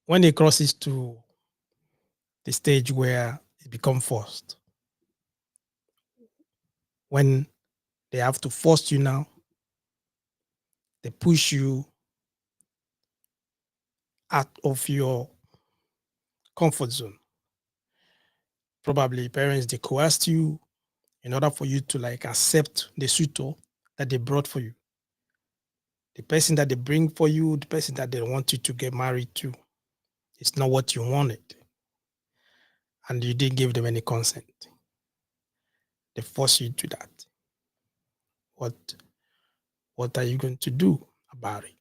when it crosses to the stage where it becomes forced, when they have to force you now, they push you out of your comfort zone. Probably parents they coerced you in order for you to like accept the suitor that they brought for you. The person that they bring for you, the person that they want you to get married to, it's not what you wanted. And you didn't give them any consent. They force you to that. What what are you going to do about it?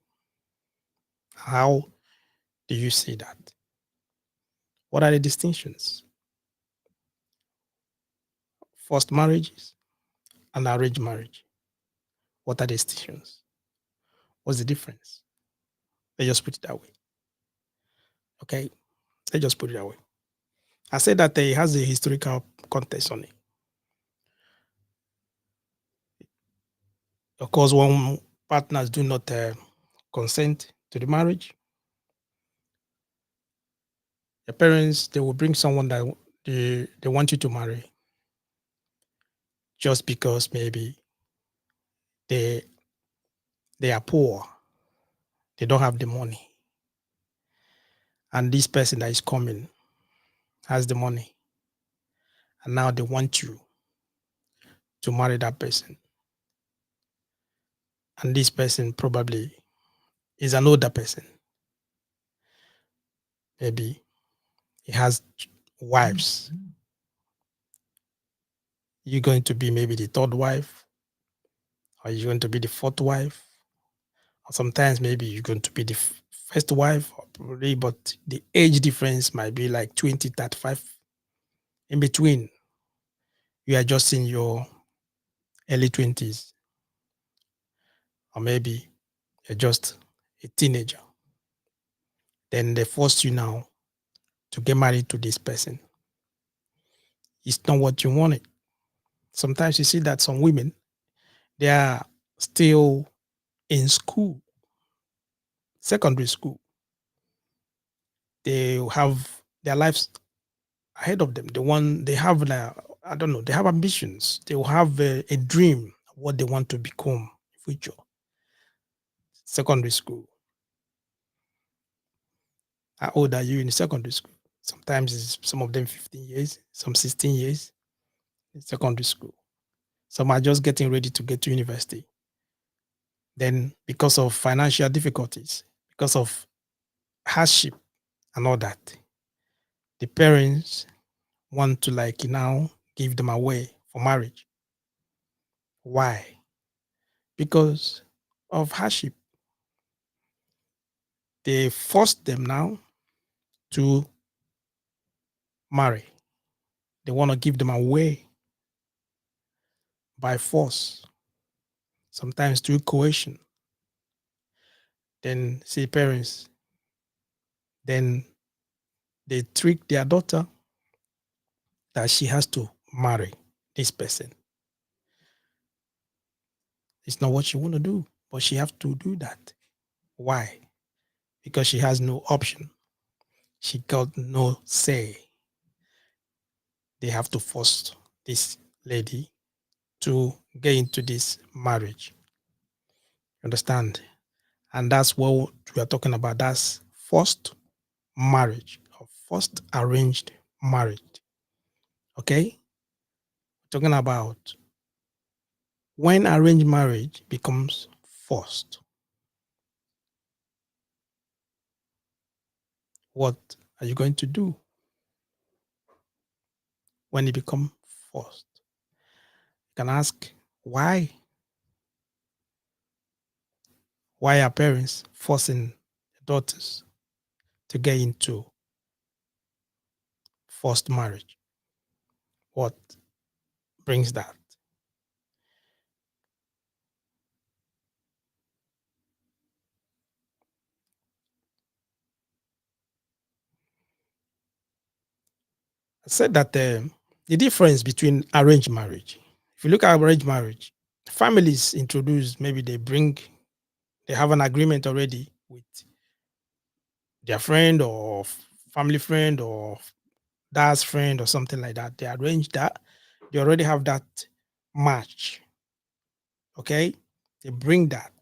How do you see that? What are the distinctions? Forced marriages and arranged marriage. What are the distinctions? What's the difference? Let's just put it that way. Okay. Let's just put it that way. I said that it has a historical context on it. Of course, when partners do not consent to the marriage, the parents they will bring someone that they want you to marry just because maybe they they are poor, they don't have the money, and this person that is coming has the money, and now they want you to marry that person, and this person probably is an older person, maybe he has wives. You're going to be maybe the third wife, or you're going to be the fourth wife, or sometimes maybe you're going to be the first wife, or probably, but the age difference might be like 20, 35. In between, you are just in your early 20s, or maybe you're just a teenager. Then they force you now to get married to this person. It's not what you wanted. Sometimes you see that some women, they are still in school, secondary school. They have their lives ahead of them. They have, I don't know, they have ambitions. They will have a dream of what they want to become in future. Secondary school. How old are you in secondary school? Sometimes it's some of them 15 years, some 16 years in secondary school. Some are just getting ready to get to university. Then, because of financial difficulties, because of hardship and all that, the parents want to like now give them away for marriage. Why? Because of hardship. They force them now to marry. They want to give them away by force, sometimes through coercion. Then see parents, then they trick their daughter that she has to marry this person. It's not what she want to do, but she have to do that. Why? Because she has no option. She got no say. They have to force this lady to get into this marriage. Understand? And that's what we are talking about. That's forced marriage or forced arranged marriage. Okay? We're talking about when arranged marriage becomes forced. What are you going to do when it becomes forced? You can ask why? Why are parents forcing their daughters to get into forced marriage? What brings that? I said that the difference between arranged marriage, if you look at arranged marriage, families introduce, maybe they have an agreement already with their friend or family friend or dad's friend or something like that. They arrange that. They already have that match. Okay. They bring that.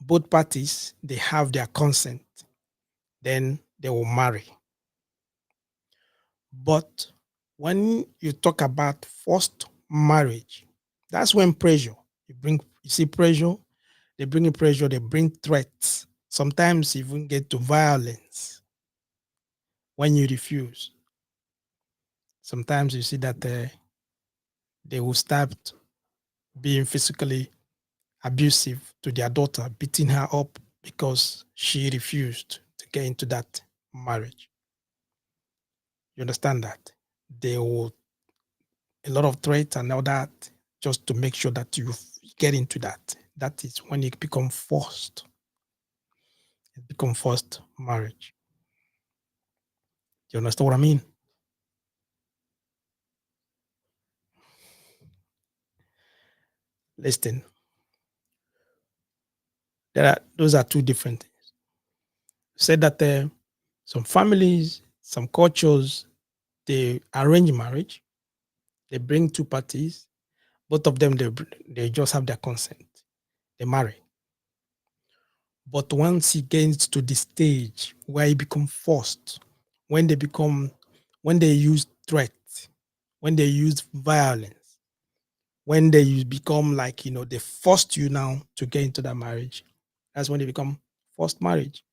Both parties, they have their consent. Then they will marry. But when you talk about forced marriage, that's when pressure, you see pressure, they bring in pressure, they bring threats, sometimes even get to violence when you refuse. Sometimes you see that they will start being physically abusive to their daughter, beating her up because she refused to get into that marriage. You understand that? They will a lot of threats and all that just to make sure that you get into that. That is when it becomes forced. It becomes forced marriage. You understand what I mean? Listen, those are two different things. Said that some families, some cultures, they arrange marriage. They bring two parties. Both of them, they just have their consent. They marry. But once it gets to the stage where it becomes forced, when they become, when they use threats, when they use violence, when they become like, they forced you now to get into that marriage, that's when they become forced marriage.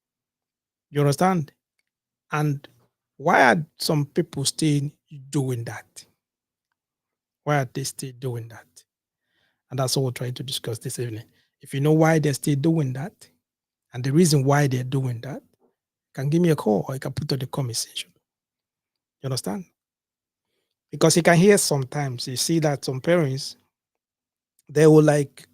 You understand? And why are some people still doing that? Why are they still doing that? And that's what we're trying to discuss this evening. If you know why they're still doing that, and the reason why they're doing that, can give me a call or you can put on the comment section. You understand? Because you can hear sometimes, you see that some parents, they will like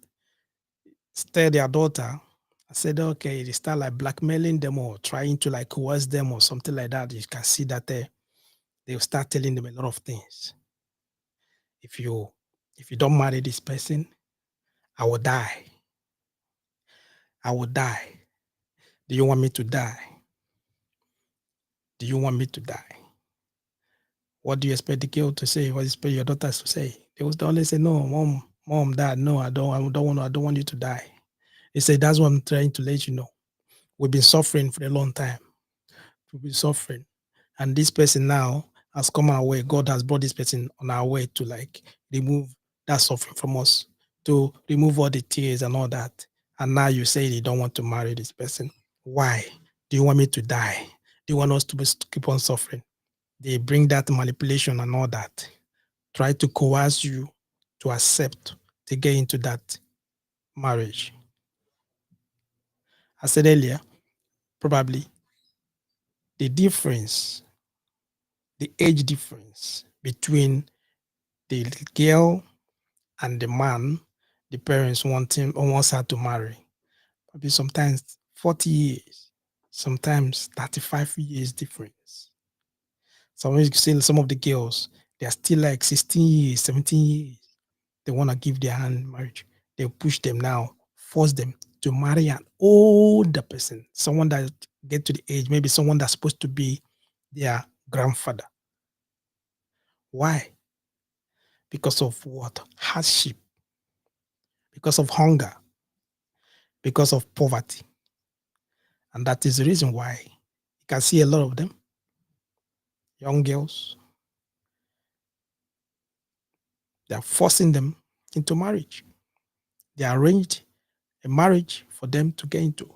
stare their daughter and said, okay, they start like blackmailing them or trying to like coerce them or something like that. You can see that they'll start telling them a lot of things. If you don't marry this person, I will die. I will die. Do you want me to die? Do you want me to die? What do you expect the girl to say? What do you expect your daughters to say? They will always say, no, mom, dad, no, I don't want you to die. They say, that's what I'm trying to let you know. We've been suffering for a long time. We've been suffering. And this person now has come our way. God has brought this person on our way to like remove that suffering from us, to remove all the tears and all that. And now you say you don't want to marry this person. Why? Do you want me to die? Do you want us to keep on suffering? They bring that manipulation and all that. Try to coerce you to accept to get into that marriage. I said earlier, probably the difference, the age difference between the girl and the man, the parents wants her to marry. Maybe sometimes 40 years, sometimes 35 years difference. So you see some of the girls, they're still like 16 years, 17 years. They want to give their hand in marriage. They push them now, force them to marry an older person, someone that get to the age, maybe someone that's supposed to be their grandfather. Why? Because of what? Hardship, because of hunger, because of poverty. And that is the reason why you can see a lot of them, young girls, they are forcing them into marriage. They arranged a marriage for them to get into.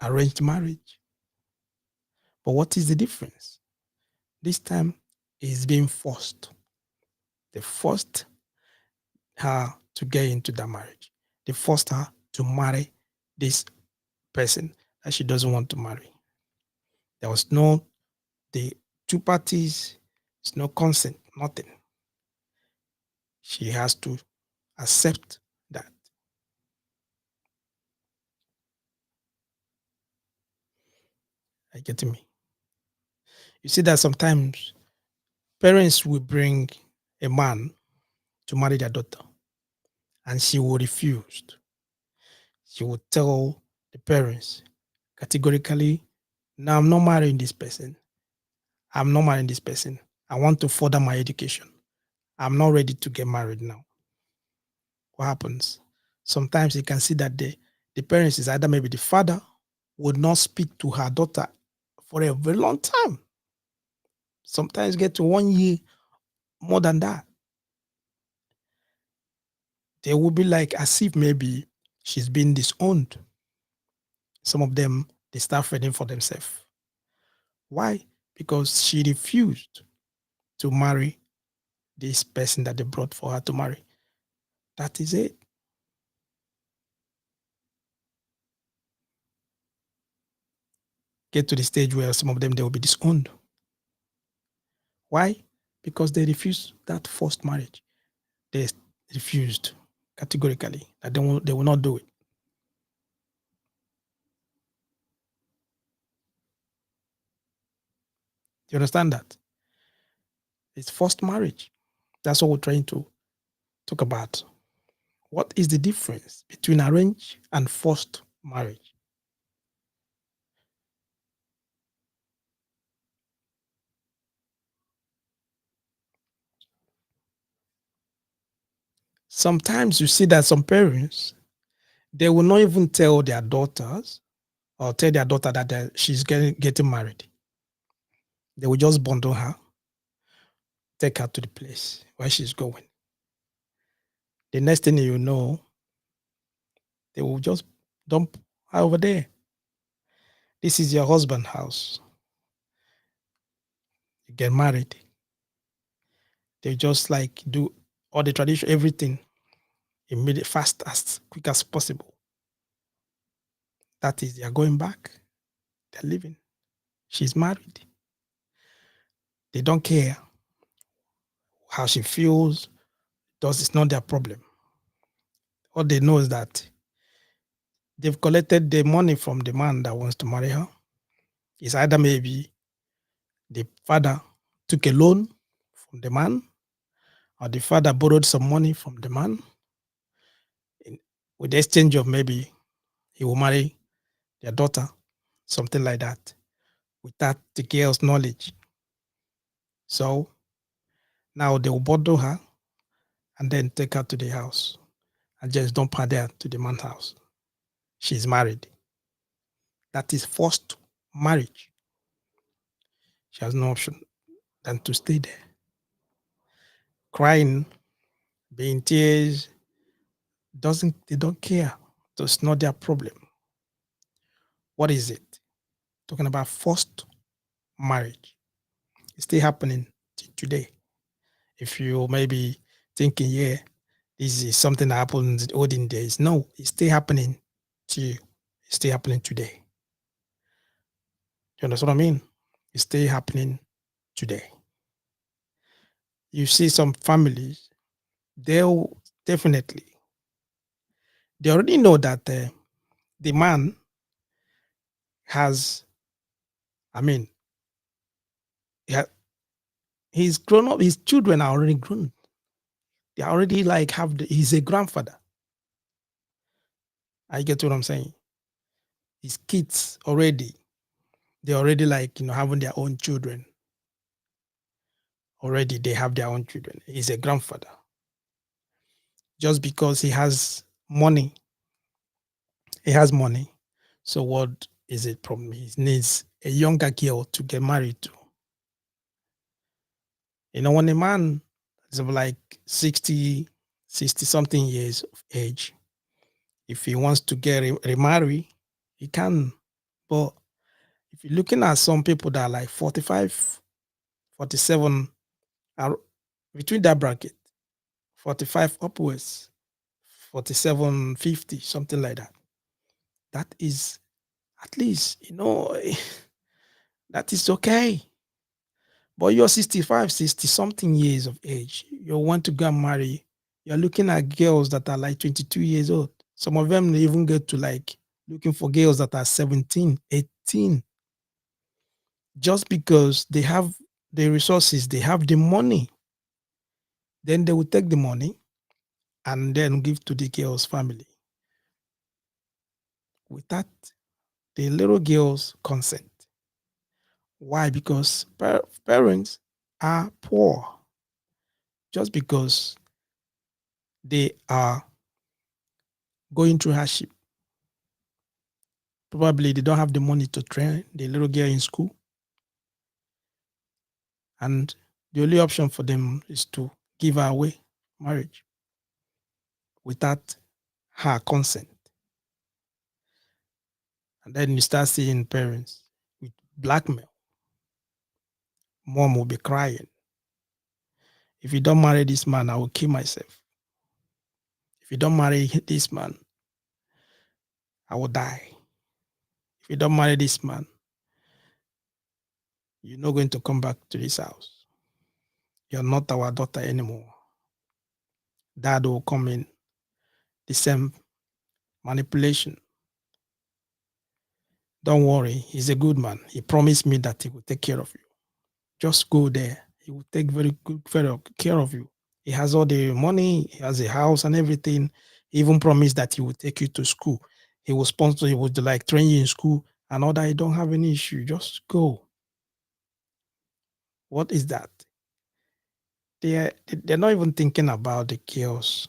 Arranged marriage. But what is the difference? This time is being forced. They forced her to get into that marriage. They forced her to marry this person that she doesn't want to marry. There was the two parties, there's no consent, nothing. She has to accept that. Are you getting me? You see that sometimes parents will bring a man to marry their daughter and she will refuse. She will tell the parents, categorically, now I'm not marrying this person. I'm not marrying this person. I want to further my education. I'm not ready to get married now. What happens? Sometimes you can see that the parents is either maybe the father would not speak to her daughter for a very long time. Sometimes get to 1 year, more than that. They will be like as if maybe she's been disowned. Some of them, they start fending for themselves. Why? Because she refused to marry this person that they brought for her to marry. That is it. Get to the stage where some of them they will be disowned. Why? Because they refused that forced marriage. They refused categorically that they will not do it. You understand that? It's forced marriage. That's what we're trying to talk about. What is the difference between arranged and forced marriage? Sometimes you see that some parents they will not even tell their daughters or tell their daughter that she's getting married. They will just bundle her, take her to the place where she's going. The next thing you know, they will just dump her over there. This is your husband's house. You get married. They just like do all the tradition, everything immediate, fast, as quick as possible. That is, they are going back. They're leaving. She's married. They don't care how she feels. Thus, it's not their problem. All they know is that they've collected the money from the man that wants to marry her. It's either maybe the father took a loan from the man, or the father borrowed some money from the man in, with the exchange of maybe he will marry their daughter, something like that, without the girl's knowledge. So now they will bundle her and then take her to the house and just dump her there to the man's house. She's married. That is forced marriage. She has no option than to stay there. Crying, being tears, they don't care. That's not their problem. What is it? Talking about forced marriage. It's still happening today. If you maybe thinking, yeah, this is something that happened in the olden days. No, it's still happening to you. It's still happening today. You understand what I mean? It's still happening today. You see some families, they'll definitely, they already know that the man has, I mean, he ha- he's grown up, his children are already grown. They already like he's a grandfather. I get what I'm saying. His kids already, they already like, having their own children. Already they have their own children. He's a grandfather. Just because he has money, he has money. So what is it problem? He needs a younger girl to get married to. When a man is of like 60, 60 something years of age, if he wants to get remarry, he can. But if you're looking at some people that are like 45, 47, are between that bracket, 45 upwards, 47, 50, something like that. That is at least, that is okay. But you're 65, 60 something years of age. You want to go and marry. You're looking at girls that are like 22 years old. Some of them even get to like looking for girls that are 17, 18. Just because they have the resources, they have the money. Then they will take the money and then give to the girl's family. With that, the little girls consent. Why? Because parents are poor. Just because they are going through hardship. Probably they don't have the money to train the little girl in school. And the only option for them is to give her away marriage without her consent. And then you start seeing parents with blackmail. Mom will be crying. If you don't marry this man, I will kill myself. If you don't marry this man, I will die. If you don't marry this man, you're not going to come back to this house. You're not our daughter anymore. Dad will come in. The same manipulation. Don't worry, he's a good man. He promised me that he will take care of you. Just go there. He will take very good care of you. He has all the money, he has a house and everything. He even promised that he will take you to school. He will sponsor, he would like train you in school and all that. You don't have any issue. Just go. What is that? They're not even thinking about the girls'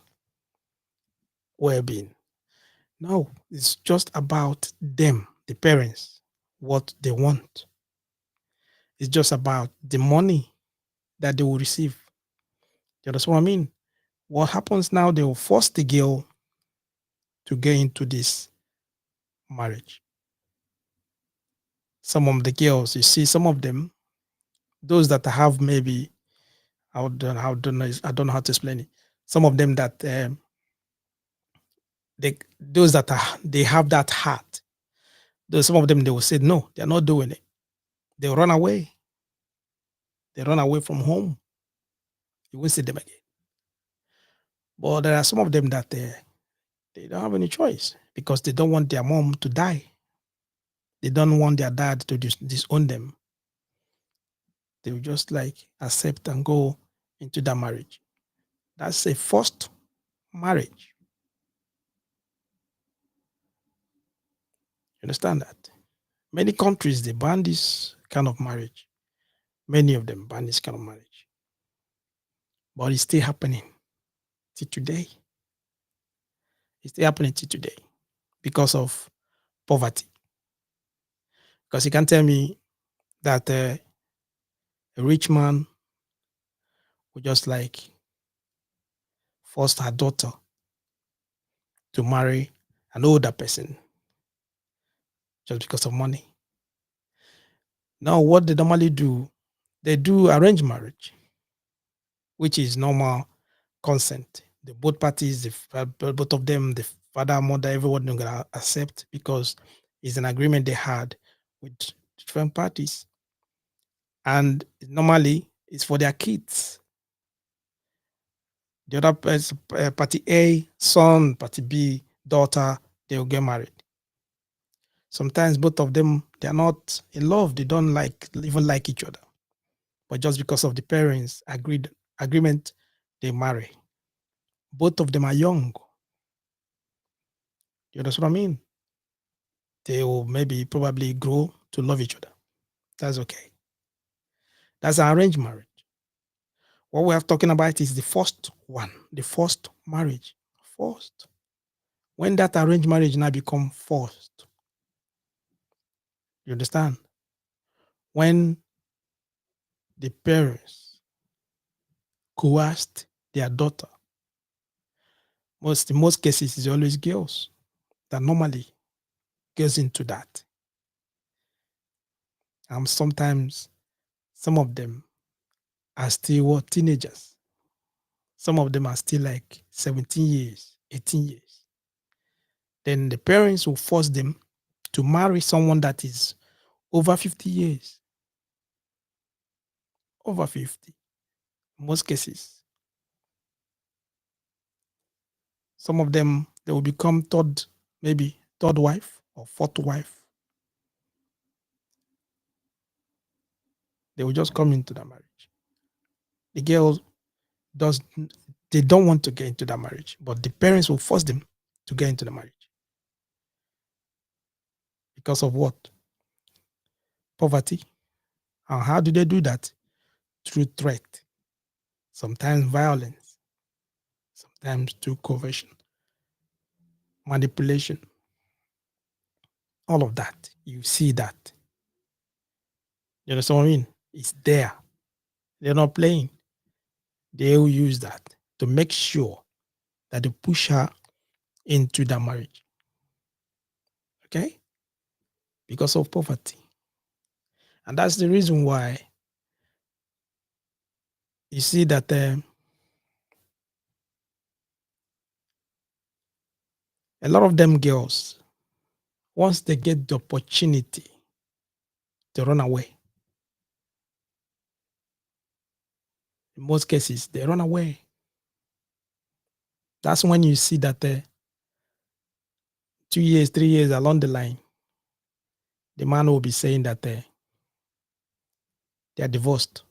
well-being. No, it's just about them, the parents, what they want. It's just about the money that they will receive. You understand what I mean? What happens now, they will force the girl to get into this marriage. Some of the girls, you see, some of them, those that have maybe, I don't know how to explain it. Some of them that those that they have that heart. Some of them they will say no, they're not doing it. They run away. They run away from home. You won't see them again. But there are some of them that they don't have any choice because they don't want their mom to die. They don't want their dad to disown them. They will just like accept and go into that marriage. That's a forced marriage. You understand that? Many countries they ban this kind of marriage. Many of them ban this kind of marriage. But it's still happening till today. It's still happening till today because of poverty. Because you can tell me that a rich man would just like force her daughter to marry an older person just because of money. Now, what they normally do, they do arranged marriage, which is normal consent. The both parties, both of them, the father, mother, everyone are gonna accept because it's an agreement they had with different parties, and normally it's for their kids. The other person, party A, son, party B, daughter, they will get married. Sometimes both of them they are not in love. They don't even like each other, but just because of the parents agreement, they marry. Both of them are young. You understand what I mean? They will maybe probably grow to love each other. That's okay. That's an arranged marriage. What we are talking about is the first one, the first marriage. First. When that arranged marriage now become forced, you understand? When the parents coerced their daughter, in most cases, it's always girls that normally goes into that. And sometimes some of them are still teenagers. Some of them are still like 17 years, 18 years. Then the parents will force them to marry someone that is over 50 years. Over 50. In most cases. Some of them, they will become maybe third wife or fourth wife. They will just come into that marriage. The girl they don't want to get into that marriage, but the parents will force them to get into the marriage Because of what? Poverty. And how do they do that? Through threat, sometimes violence, sometimes through coercion, manipulation. All of that. You see that. You understand what I mean? It's there. They're not playing. They will use that to make sure that they push her into the marriage. Okay? Because of poverty. And that's the reason why you see that a lot of them girls, once they get the opportunity, they run away. In most cases, they run away. That's when you see that 2 years, 3 years along the line, the man will be saying that they are divorced.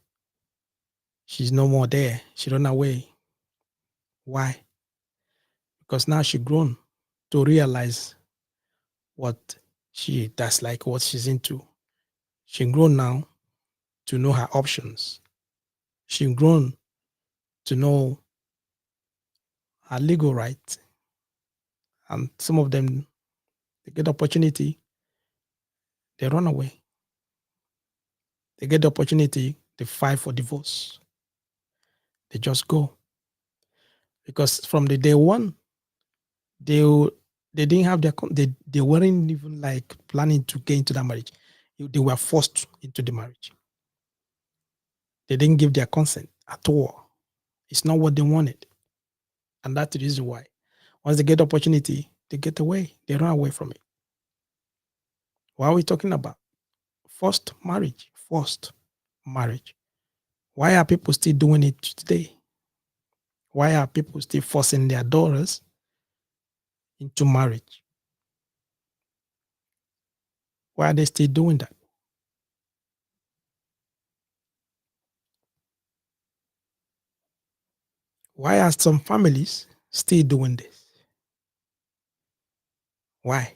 She's no more there. She run away. Why? Because now she grown to realize what that's like what she's into. She grown now to know her options. She grown to know her legal rights. And some of them, they get opportunity, they run away. They get the opportunity, they fight for divorce. They just go. Because from the day one, they they didn't have they weren't even like planning to get into that marriage. They were forced into the marriage. They didn't give their consent at all. It's not what they wanted. And that's the reason why. Once they get the opportunity, they get away. They run away from it. What are we talking about? Forced marriage. Forced marriage. Why are people still doing it today? Why are people still forcing their daughters into marriage? Why are they still doing that? Why are some families still doing this? Why?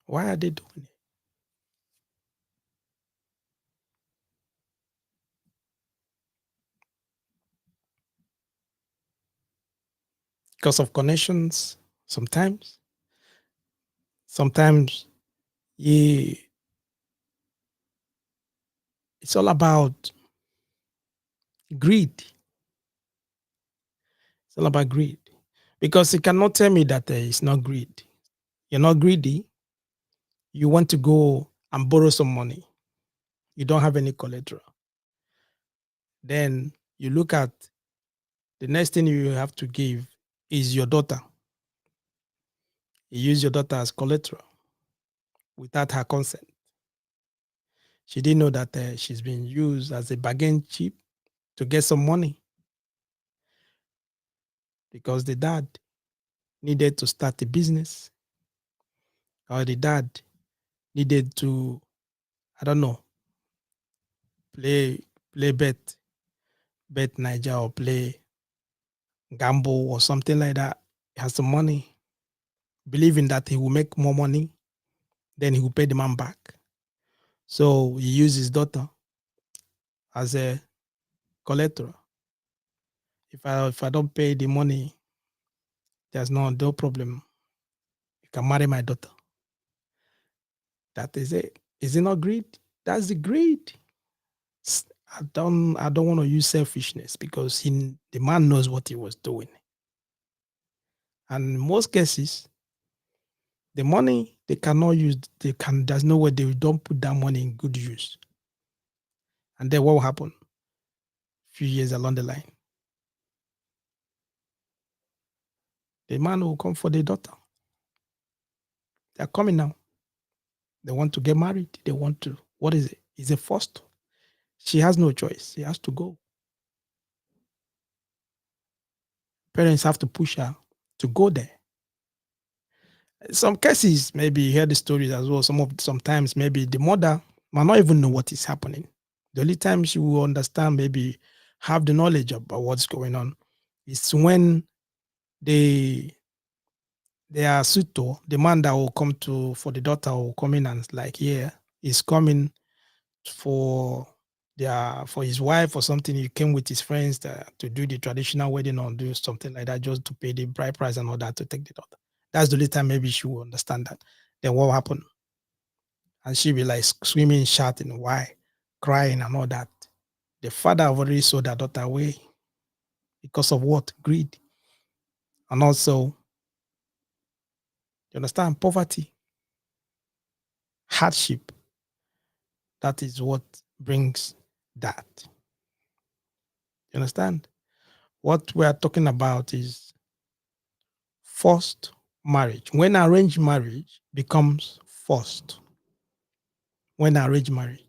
Why are they doing it? Because of connections, sometimes. Sometimes, yeah, it's all about greed. It's all about greed. Because you cannot tell me that it's not greed. You're not greedy. You want to go and borrow some money. You don't have any collateral. Then you look at the next thing you have to give is your daughter. You use your daughter as collateral without her consent. She didn't know that she's been used as a bargain chip to get some money because the dad needed to start a business or the dad needed to, I don't know, play bet Niger or play gamble or something like that. He has some money, believing that he will make more money, then he will pay the man back. So he used his daughter as a collateral. If I don't pay the money, there's no problem. You can marry my daughter. That is it. Is it not greed? That's the greed. I don't want to use selfishness because the man knows what he was doing. And in most cases, the money they cannot use, there's no way they don't put that money in good use. And then what will happen? A few years along the line, the man will come for the daughter. They're coming now. They want to get married. They want to, what is it? Is it forced? She has no choice. She has to go. Parents have to push her to go there. Some cases, maybe you hear the stories as well. Sometimes maybe the mother might not even know what is happening. The only time she will understand, maybe have the knowledge about what's going on, is when the their suitor, the man that will come to for the daughter will come in and like, yeah, he's coming for for his wife or something. He came with his friends to do the traditional wedding or do something like that, just to pay the bride price and all that to take the daughter. That's the only time maybe she will understand that. Then what happened? And she'll be like screaming, shouting, why, crying and all that. The father have already sold their daughter away because of what? Greed. And also, you understand, poverty, hardship. That is what brings that. You understand? What we are talking about is forced marriage. When arranged marriage becomes forced, when arranged marriage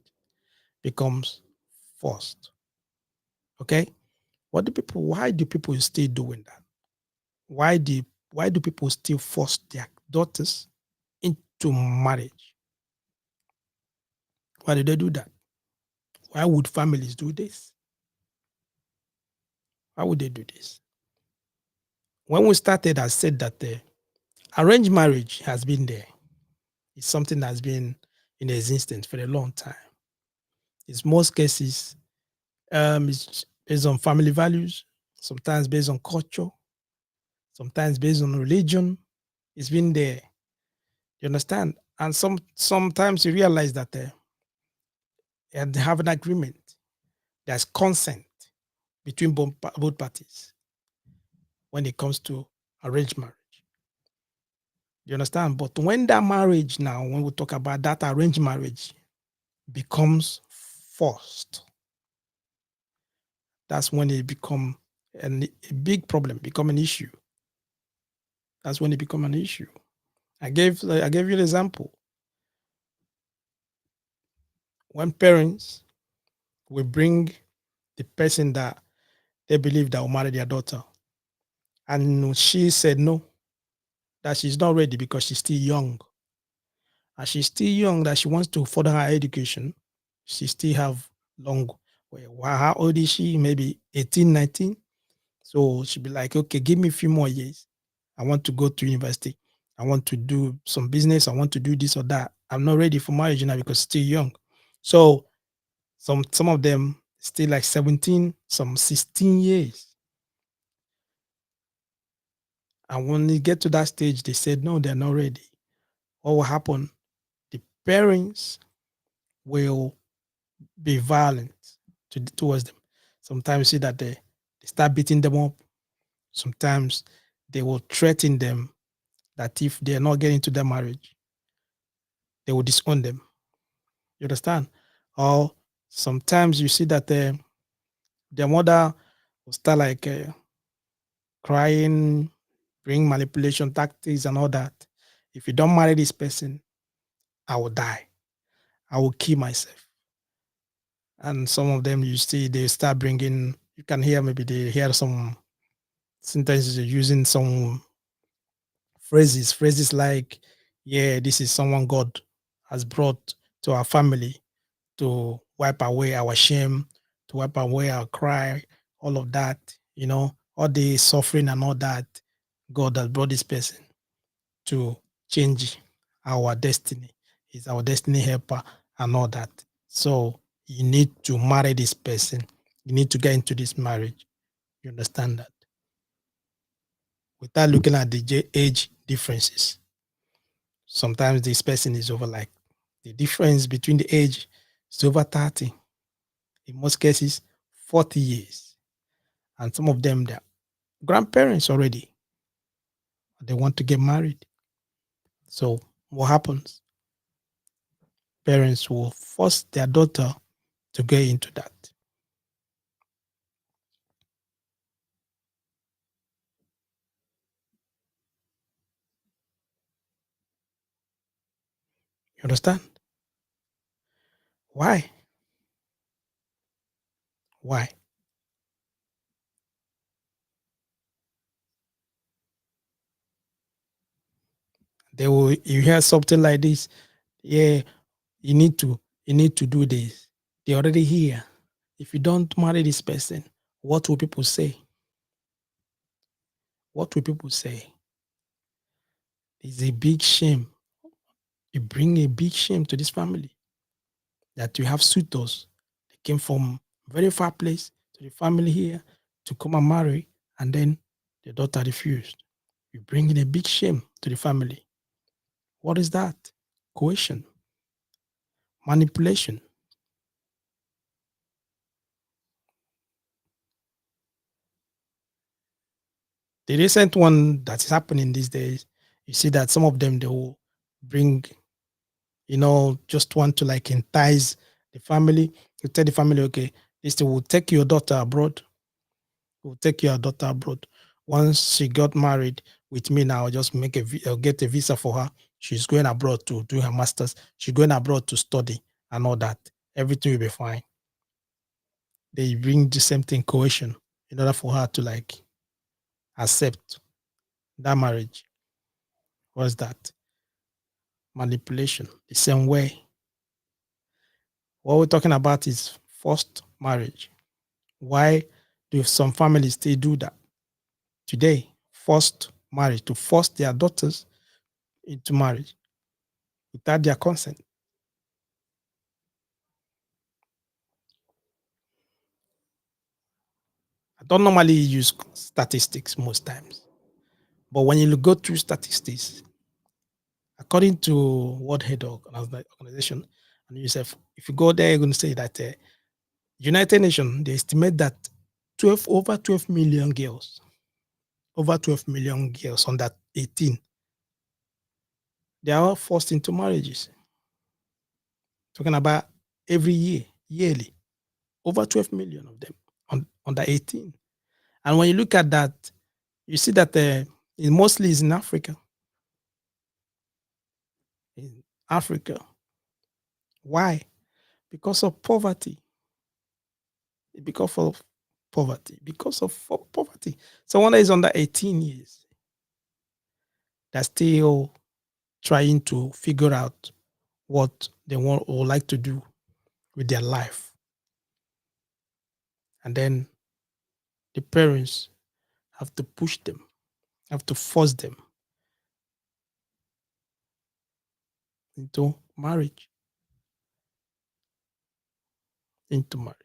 becomes forced. Okay? Why do people still doing that? Why do why do people still force their daughters into marriage? Why do they do that? Why would families do this? Why would they do this? When we started, I said that the arranged marriage has been there. It's something that's been in existence for a long time. In most cases, it's based on family values, sometimes based on culture, sometimes based on religion. It's been there. You understand? And sometimes you realize that they have an agreement. There's consent between both parties when it comes to arranged marriage. You understand? But when that marriage now, when we talk about that arranged marriage becomes forced, that's when it become a big problem, become an issue. That's when it become an issue. I gave you an example. When parents will bring the person that they believe that will marry their daughter, and she said no, that she's not ready because she's still young. And she's still young, that she wants to further her education. She still have long. Well, how old is she? Maybe 18, 19. So she'll be like, okay, give me a few more years. I want to go to university. I want to do some business. I want to do this or that. I'm not ready for marriage now because still young. So some of them still like 17, some 16 years. And when they get to that stage, they said no, they're not ready. What will happen? The parents will be violent towards them. Sometimes you see that they start beating them up. Sometimes they will threaten them that if they're not getting to their marriage, they will disown them. You understand? Or sometimes you see that their mother will start like crying, bring manipulation tactics and all that. If you don't marry this person, I will die. I will kill myself. And some of them, you see, they start bringing, you can hear, maybe they hear some sentences using some phrases like, yeah, this is someone God has brought to our family to wipe away our shame, to wipe away our cry, all of that, all the suffering and all that. God has brought this person to change our destiny. He's our destiny helper and all that. So you need to marry this person. You need to get into this marriage. You understand that? Without looking at the age differences. Sometimes this person is over like the difference between the age is over 30. In most cases, 40 years. And some of them, they're grandparents already. They want to get married. So what happens? Parents will force their daughter to get into that. You understand? Why? Why? They will you hear something like this. Yeah, you need to you need to do this. They're already here. If you don't marry this person, what will people say? What will people say? It's a big shame. You bring a big shame to this family that you have suitors. They came from very far place to the family here to come and marry, and then the daughter refused. You bring in a big shame to the family. What is that? Coercion, manipulation. The recent one that is happening these days, you see that some of them they will bring, just want to like entice the family. You tell the family, okay, this thing will take your daughter abroad. We'll take your daughter abroad. Once she got married with me now, I'll just I'll get a visa for her. She's going abroad to do her masters. She's going abroad to study and all that. Everything will be fine. They bring the same thing, coercion, in order for her to like accept that marriage. What's that? Manipulation. The same way. What we're talking about is forced marriage. Why do some families still do that today? Forced marriage, to force their daughters into marriage without their consent. I don't normally use statistics most times, but when you go through statistics, according to World Health Organization and UNICEF, if you go there, you're going to say that United Nations they estimate that 12 million girls, over 12 million girls under 18, they are all forced into marriages. Talking about every year, yearly, over 12 million of them under 18. And when you look at that, you see that it mostly is in Africa. In Africa. Why? Because of poverty. Because of poverty. Because of poverty. Someone that is under 18 years, that's still trying to figure out what they want or like to do with their life. And then the parents have to push them, have to force them into marriage. Into marriage.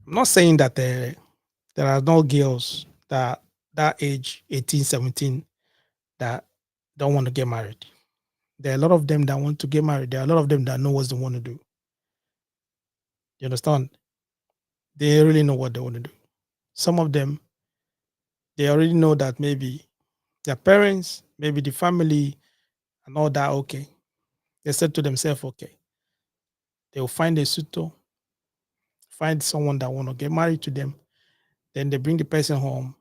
I'm not saying that there are no girls that age 18, 17 that don't want to get married. There are a lot of them that want to get married. There are a lot of them that know what they want to do. You understand? They really know what they want to do. Some of them, they already know that maybe their parents, maybe the family, and all that. Okay, they said to themselves, okay, they will find a suitor, find someone that want to get married to them. Then they bring the person home,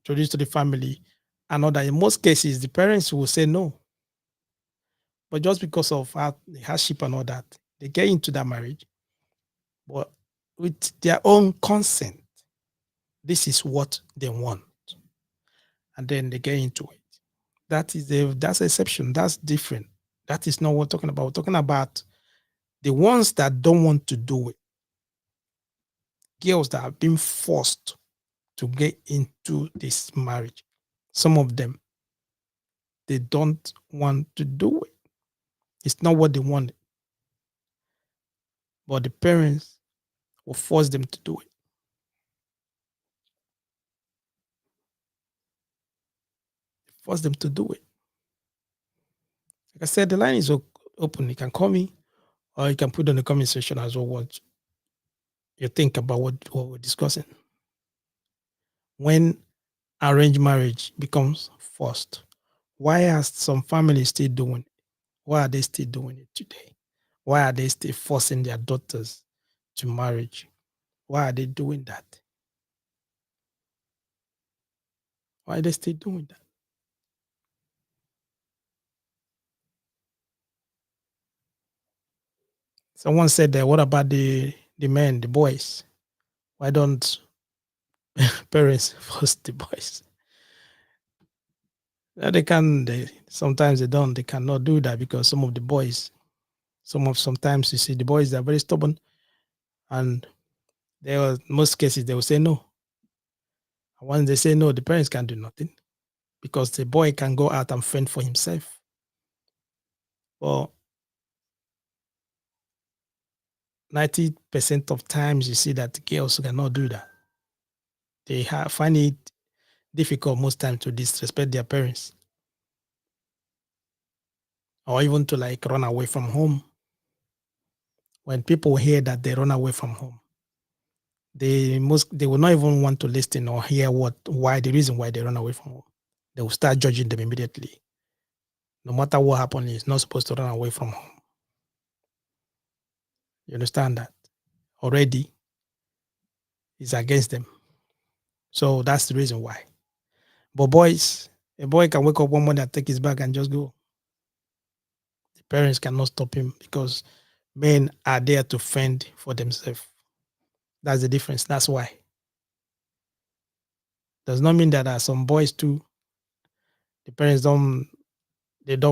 introduce to the family, and all that. In most cases, the parents will say no, but just because of the hardship and all that, they get into that marriage, but with their own consent. This is what they want, and then they get into it. That's exception. That's different. That is not what we're talking about. We're talking about the ones that don't want to do it. Girls that have been forced to get into this marriage. Some of them, they don't want to do it. It's not what they want, but the parents will force them to do it. Force them to do it. Like I said, the line is open. You can call me, or you can put on the comment section as well what you think about what we're discussing. When arranged marriage becomes forced, why are some families still doing it? Why are they still doing it today? Why are they still forcing their daughters to marriage? Why are they doing that? Why are they still doing that? Someone said that, what about the men, the boys? Why don't parents force the boys? They can. They sometimes they don't. They cannot do that because some of the boys, sometimes you see the boys are very stubborn, and they will most cases they will say no. And once they say no, the parents can't do nothing because the boy can go out and fend for himself. Well, 90% of times you see that girls cannot do that. They find it difficult most times to disrespect their parents or even to like run away from home. When people hear that they run away from home, they will not even want to listen or hear why the reason why they run away from home. They will start judging them immediately. No matter what happened, it's not supposed to run away from home. You understand that? Already it's against them. So that's the reason why. But boys, a boy can wake up one morning and take his bag and just go. The parents cannot stop him because men are there to fend for themselves. That's the difference. That's why. Does not mean that there are some boys too. The parents don't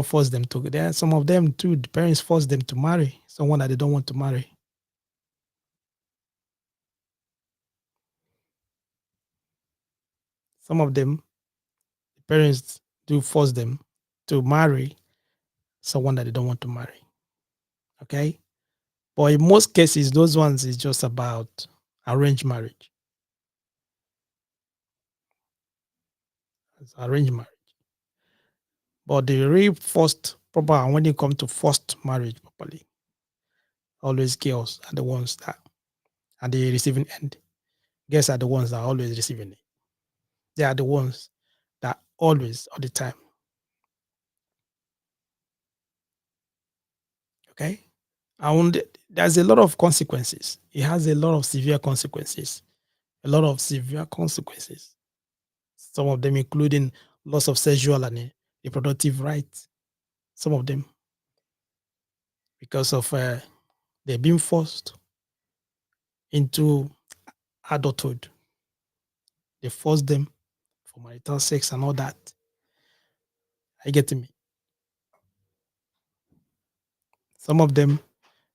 force them to. There are some of them too. The parents force them to marry someone that they don't want to marry. Some of them, the parents do force them to marry someone that they don't want to marry. Okay. But in most cases, those ones is just about arranged marriage. It's arranged marriage. But the real first proper when it comes to forced marriage properly, always girls are the ones that are the receiving end. Girls are the ones that are always receiving it. They are the ones that always all the time. Okay. And there's a lot of consequences. It has a lot of severe consequences. A lot of severe consequences. Some of them including loss of sexual and reproductive rights. Some of them because of they're being forced into adulthood. They force them for marital sex and all that. I get me. Some of them,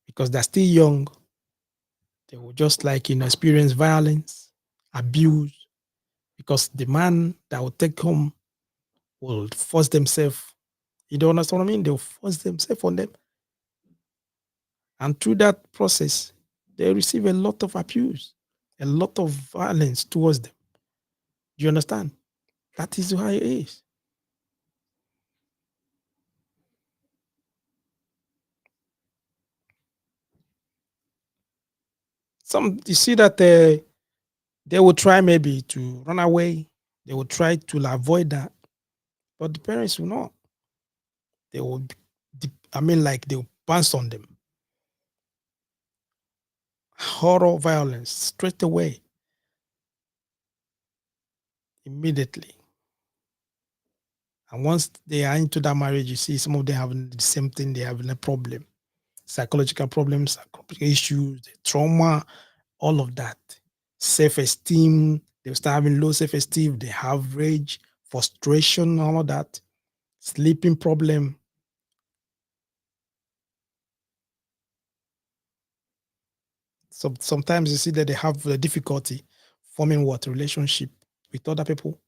because they're still young, they will just like experience violence, abuse, because the man that will take home will force themselves. You don't understand what I mean? They'll force themselves on them. And through that process, they receive a lot of abuse, a lot of violence towards them. Do you understand? That is how it is. Some you see that they will try maybe to run away. They will try to avoid that, but the parents will not. They will, I mean, like they will bounce on them. Horror violence straight away, immediately. And once they are into that marriage, you see some of them having the same thing. They having a problem, psychological problems, issues, the trauma, all of that. Self-esteem. They start having low self-esteem. They have rage, frustration, all of that. Sleeping problem. So sometimes you see that they have the difficulty forming what relationship with other people.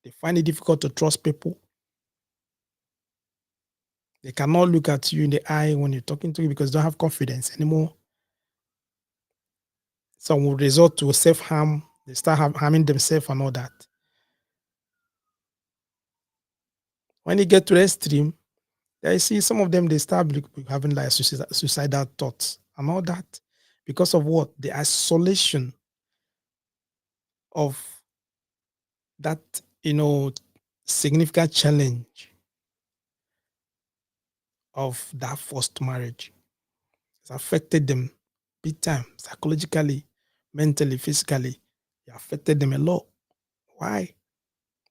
They find it difficult to trust people. They cannot look at you in the eye when you're talking to you because they don't have confidence anymore. Some will resort to self harm. They start harming themselves and all that. When you get to the extreme, I see some of them they start having like suicidal thoughts and all that because of what the isolation of that significant challenge of that forced marriage. It's affected them big time, psychologically, mentally, physically. It affected them a lot. Why?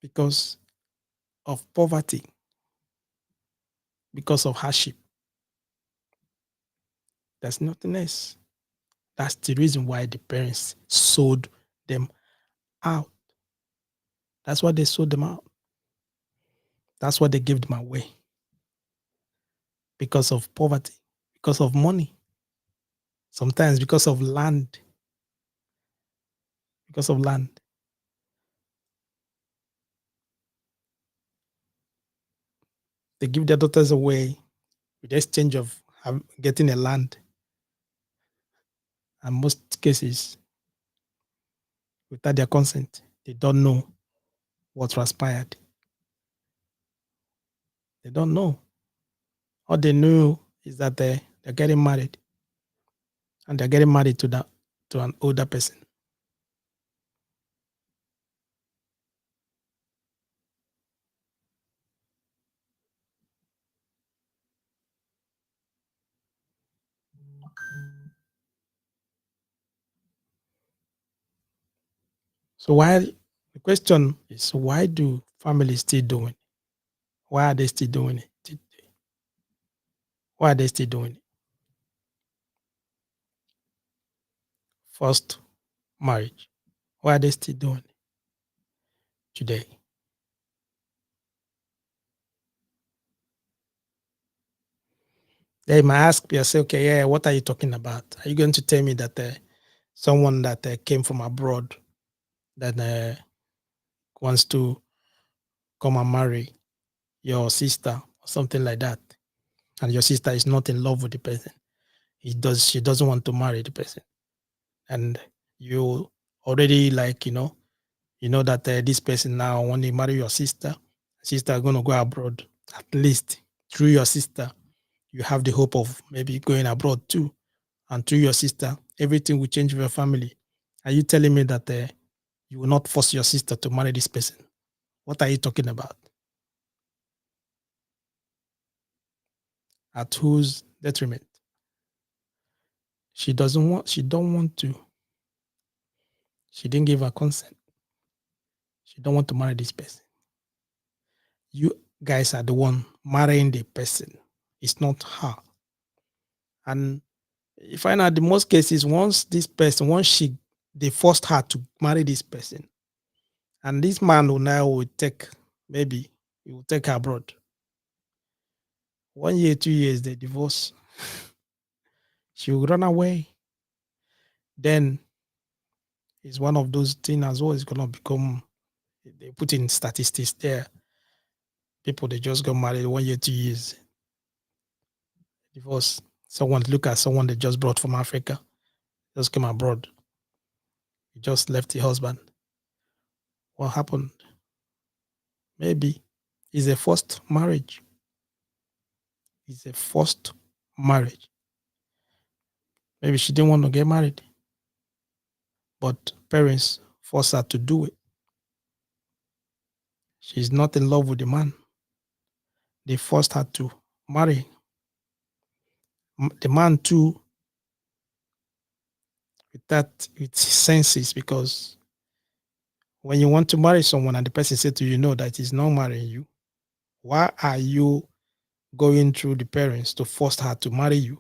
Because of poverty, because of hardship. There's nothing else. That's the reason why the parents sold them out. That's why they sold them out. That's why they gave them away. Because of poverty, because of money, sometimes because of land. Because of land. They give their daughters away with the exchange of getting a land. And most cases, without their consent, they don't know what transpired. They don't know. All they know is that they're getting married, and they're getting married to an older person. So the question is, why do families still doing it? Why are they still doing it? Why are they still doing it? First marriage. Why are they still doing it today? They might ask yourself, okay, yeah, what are you talking about? Are you going to tell me that someone that came from abroad that wants to come and marry your sister or something like that, and your sister is not in love with the person, she doesn't want to marry the person, and you already that this person now when they marry your sister are going to go abroad. At least through your sister, you have the hope of maybe going abroad too, and through your sister, everything will change with your family. Are you telling me that you will not force your sister to marry this person? What are you talking about? At whose detriment? She doesn't want. She don't want to. She didn't give her consent. She don't want to marry this person. You guys are the one marrying the person. It's not her. And you find out the most cases, once they forced her to marry this person, and this man will he will take her abroad. 1 year, 2 years, they divorce. She will run away. Then it's one of those things as well. It's gonna become, they put in statistics there. People they just got married 1 year, 2 years, divorce. Look at someone they just brought from Africa, just came abroad. He just left the husband. What happened? Maybe it's a forced marriage. It's a forced marriage. Maybe she didn't want to get married, but parents forced her to do it. She's not in love with the man. They forced her to marry. The man too, with senses, because when you want to marry someone and the person said to you, no, that he's not marrying you, why are you going through the parents to force her to marry you?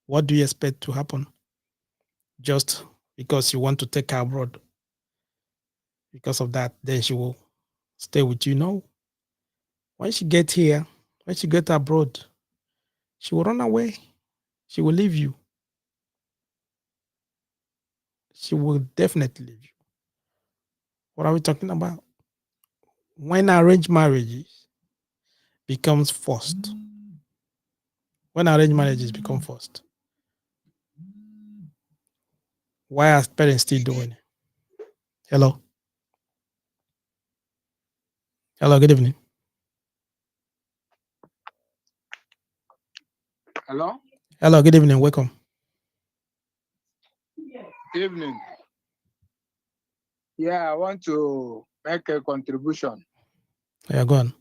What do you expect to happen? Just because you want to take her abroad, because of that, then she will stay with you? No. When she get here, when she get abroad, she will run away. She will leave you. She will definitely leave you. What are we talking about? When arranged marriages becomes forced, when arranged marriages become forced, why are parents still doing it? Hello? Hello, good evening. Hello? Hello, good evening. Welcome. Evening. Yeah, I want to make a contribution. Yeah, go on.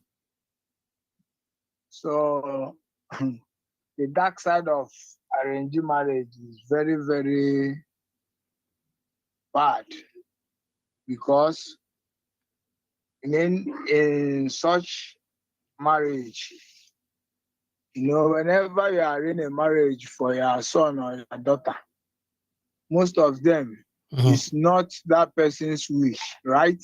So, the dark side of arranged marriage is very, very bad because in such marriage, whenever you are in a marriage for your son or your daughter, most of them is not that person's wish, right?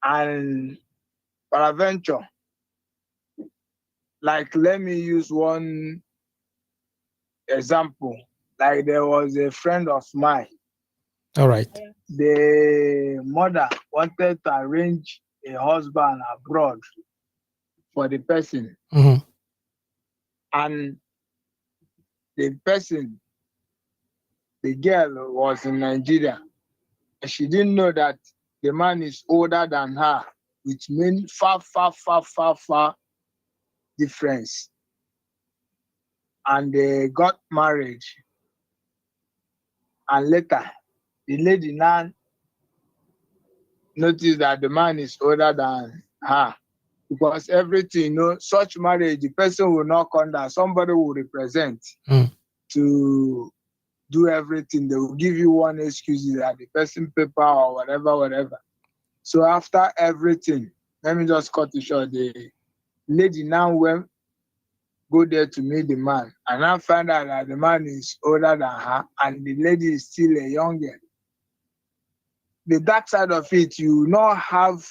And peradventure, like let me use one example. Like there was a friend of mine. All right. The mother wanted to arrange a husband abroad for the person, and the person, the girl was in Nigeria. She didn't know that the man is older than her, which means far difference. And they got married. And later, the lady now noticed that the man is older than her. Because everything, such marriage, the person will not come down. Somebody will represent to do everything. They will give you one excuse that the person paper or whatever. So after everything, let me just cut it short. The lady now went go there to meet the man, and now find out that the man is older than her, and the lady is still a young girl. The dark side of it, you not have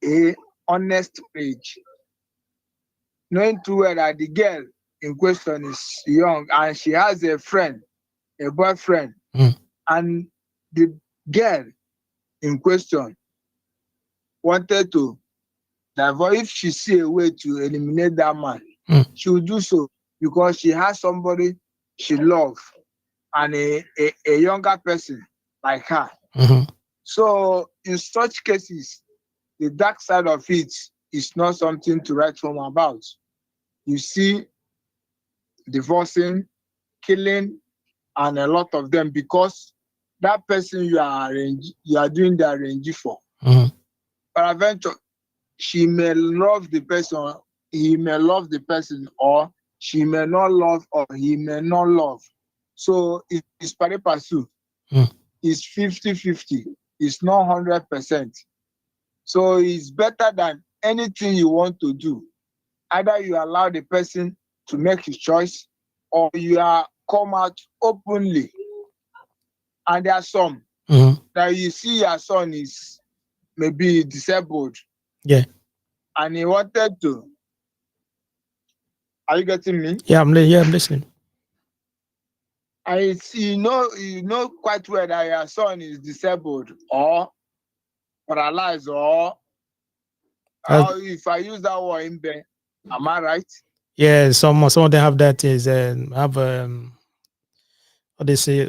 a honest marriage, knowing too well that the girl in question is young and she has a friend, a boyfriend, and the girl in question wanted to divorce. If she see a way to eliminate that man, she will do so, because she has somebody she loves and a younger person like her. So in such cases, the dark side of it is not something to write home about. You see divorcing, killing, and a lot of them, because that person you are doing the arranging for. Peradventure, she may love the person, he may love the person, or she may not love, or he may not love. So it's pari passu. It's 50-50. It's not 100%. So it's better than anything you want to do. Either you allow the person to make his choice, or you are come out openly. And there are some that you see your son is maybe disabled. Yeah. And he wanted to. Are you getting me? Yeah, I'm listening. And you know quite well that your son is disabled or paralyzed, or if I use that word in there, am I right? Yeah, some of them have that is have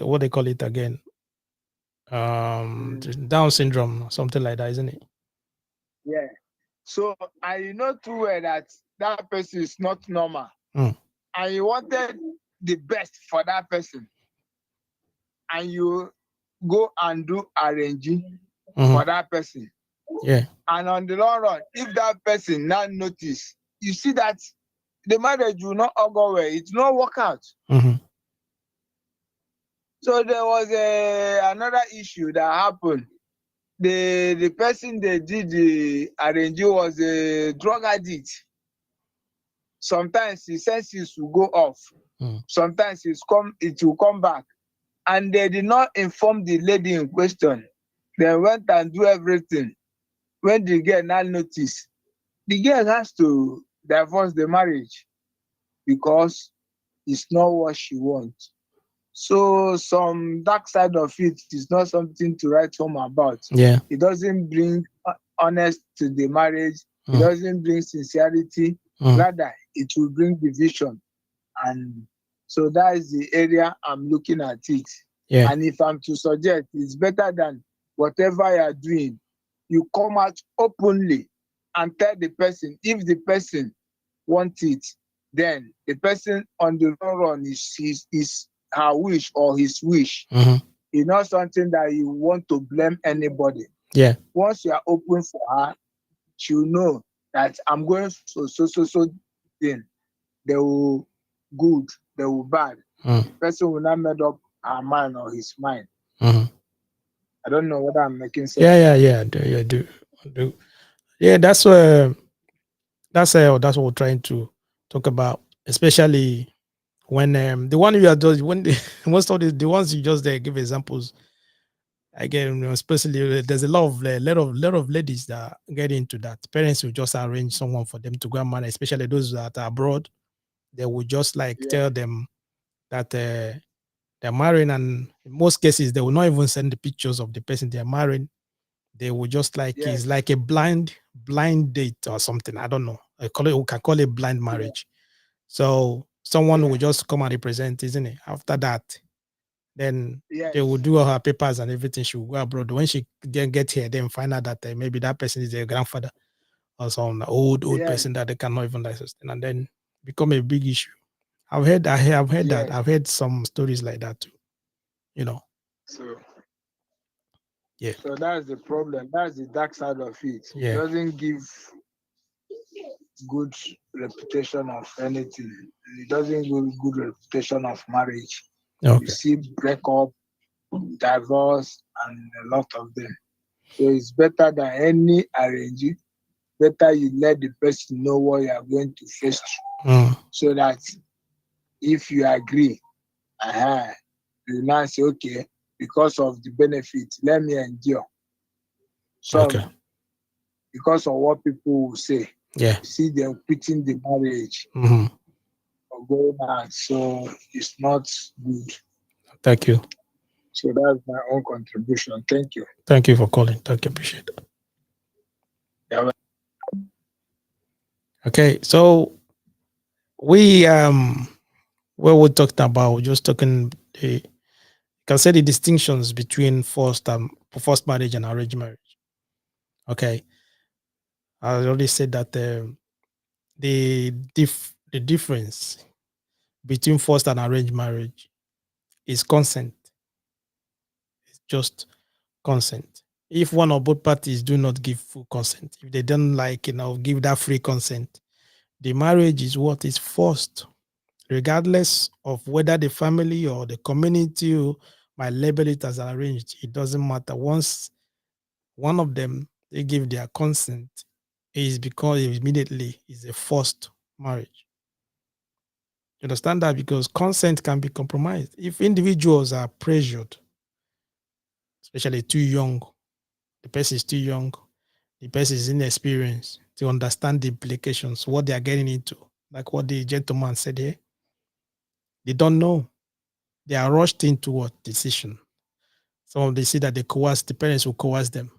what they call it again, Down syndrome, something like that, isn't it? Yeah. So I know too well that that person is not normal, and you wanted the best for that person, and you go and do arranging for that person. Yeah. And on the long run, if that person now notice, you see that the marriage will not all go well. It will not work out. So there was another issue that happened. The person they did the arranging was a drug addict. Sometimes his senses will go off. Sometimes it will come back. And they did not inform the lady in question. They went and do everything. When the girl now noticed, the girl has to divorce the marriage because it's not what she wants. So some dark side of it is not something to write home about. Yeah. It doesn't bring honest to the marriage. It doesn't bring sincerity. Rather, it will bring division. And so that is the area I'm looking at it. Yeah. And if I'm to suggest, it's better than whatever you are doing, you come out openly and tell the person. If the person wants it, then the person on the long run is her wish or his wish. It's not something that you want to blame anybody. Yeah. Once you are open for her, she'll know that I'm going so thing. They will good, they will bad. The person will not make up her mind or his mind. I don't know whether I'm making sense. Yeah. I do. Yeah, that's what we're trying to talk about, especially when the one you are just when most of the ones you just give examples. Again, especially there's a lot of ladies that get into that. Parents will just arrange someone for them to go and marry, especially those that are abroad. They will just tell them that they're marrying, and in most cases they will not even send the pictures of the person they're marrying. They will just like, it's Yes. like a blind date or something. I don't know. I call it, we can call it blind Yeah. marriage. So someone will Yeah. just come and represent, isn't it? After that, then they will Yes. do all her papers and everything. She will go abroad. When she then get here, then find out that maybe that person is their grandfather or some old Yes. person that they cannot even like sustain, and then become a big issue. I've heard that. Yes. I've heard some stories like that too. You know, So yeah, so that's the problem. That's the dark side of it. It yeah. doesn't give good reputation of anything. It doesn't give good reputation of marriage. You Okay, see breakup, divorce, and a lot of them. So it's better than any arranging. Better you let the person know what you are going to face mm, so that if you agree, uh you now say, okay, because of the benefit, let me endure. okay, Some, because of what people will say, yeah. you see them quitting the marriage Hmm. or going out. So it's not good. Thank you, So that's my own contribution. Thank you. thank you for calling. Thank you, appreciate it. Yeah, Okay, so we what we're talking about, we're just talking the, you can say the distinctions between forced marriage and arranged marriage. Okay, I already said that the difference between forced and arranged marriage is consent. It's just consent. If one or both parties do not give full consent, if they don't like, give that free consent, the marriage is what is forced, regardless of whether the family or the community might label it as arranged. It doesn't matter. Once one of them they give their consent, it is because immediately is a forced marriage. You understand that? Because consent can be compromised. If individuals are pressured, especially too young, the person is too young, the person is inexperienced to understand the implications, what they are getting into, like what the gentleman said here. They don't know. They are rushed into what decision. Some of them see that the parents will coerce them.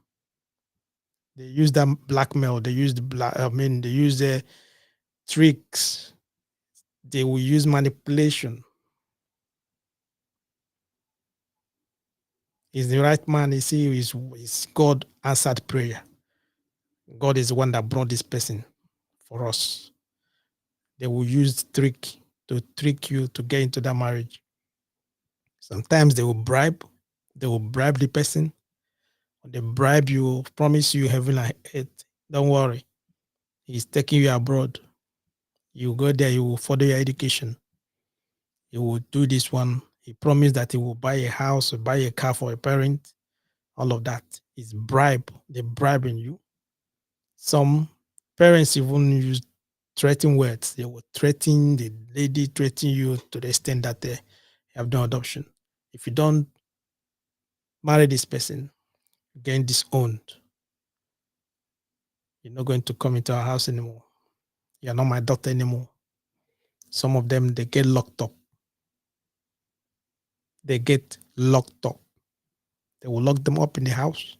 They use them blackmail. They use they use the tricks. They will use manipulation. Is the right man? You see, is God answered prayer. God is the one that brought this person for us. They will use trick to trick you to get into that marriage. Sometimes they will bribe. They will bribe the person. They bribe you, promise you heaven and earth. Don't worry. He's taking you abroad. You go there, you will further your education. You will do this one. He promised that he will buy a house or buy a car for a parent. All of that is bribe. They're bribing you. Some parents even use threatening words. They will threaten the lady, threaten you to the extent that they have no adoption. If you don't marry this person, you're getting disowned. You're not going to come into our house anymore. You're not my daughter anymore. Some of them, they get locked up. They get locked up. They will lock them up in the house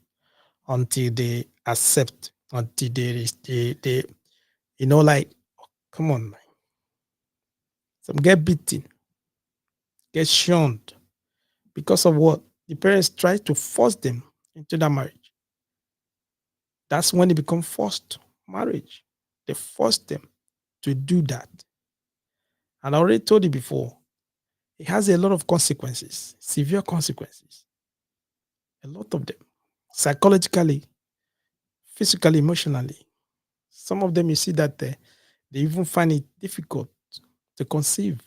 until they accept, until they like, come on, man. Some get beaten, get shunned because of what? The parents try to force them into that marriage. That's when it becomes forced marriage. They force them to do that. And I already told you before, it has a lot of consequences, severe consequences, a lot of them, psychologically, physically, emotionally. Some of them, you see that they even find it difficult to conceive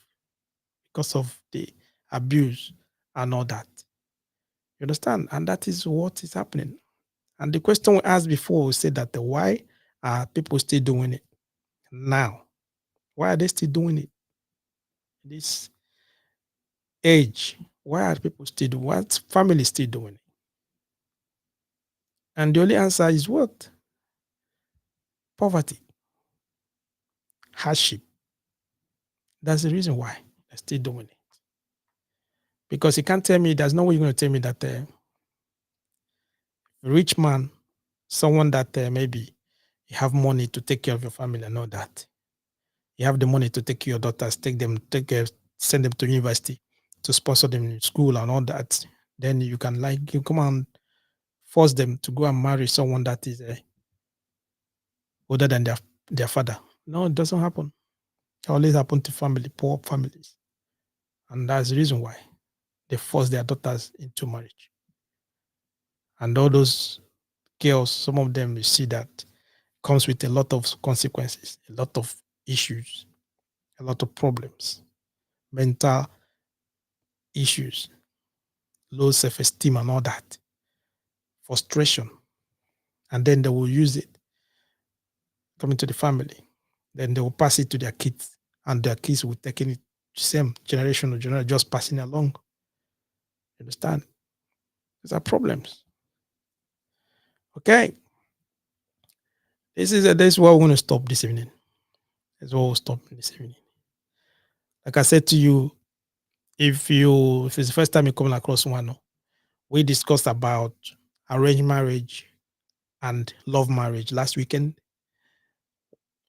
because of the abuse and all that. You understand? And that is what is happening. And the question we asked before, we said that why are people still doing it now? Why are they still doing it? This age, why are people still doing? What family still doing it? And the only answer is what? Poverty, hardship. That's the reason why they're still doing it. Because you can't tell me, there's no way you're going to tell me that a rich man someone that maybe you have money to take care of your family and all that. You have the money to take care of your daughters, send them to university, to sponsor them in school and all that. Then you can you come and force them to go and marry someone that is older than their father. No, it doesn't happen. It always happen to poor families. And that's the reason why they force their daughters into marriage. And all those girls, some of them, you see that comes with a lot of consequences, a lot of issues, a lot of problems, mental issues, low self-esteem and all that, frustration. And then they will use it coming to the family. Then they will pass it to their kids, and their kids will take it same generation or generation, just passing along. You understand? These are problems. Okay. This is what we're going to stop this evening. That's what we'll stop this evening. Like I said to you, if it's the first time you come across one, we discussed about arranged marriage and love marriage last weekend.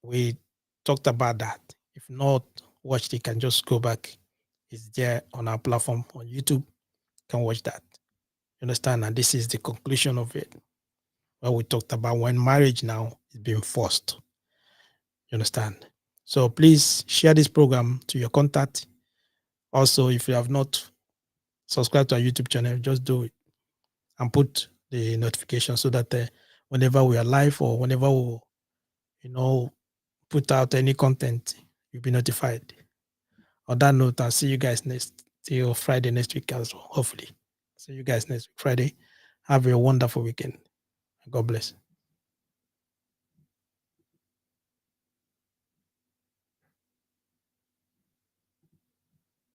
We talked about that. If not watched, you can just go back. It's there on our platform on YouTube. You can watch that. You understand? And this is the conclusion of it. Where we talked about when marriage now is being forced. You understand? So please share this program to your contact. Also, if you have not subscribed to our YouTube channel, just do it and put the notification so that whenever we are live or whenever we, put out any content, you'll be notified. On that note, I'll see you guys till Friday next week as well, hopefully. See you guys next week, Friday. Have a wonderful weekend. God bless.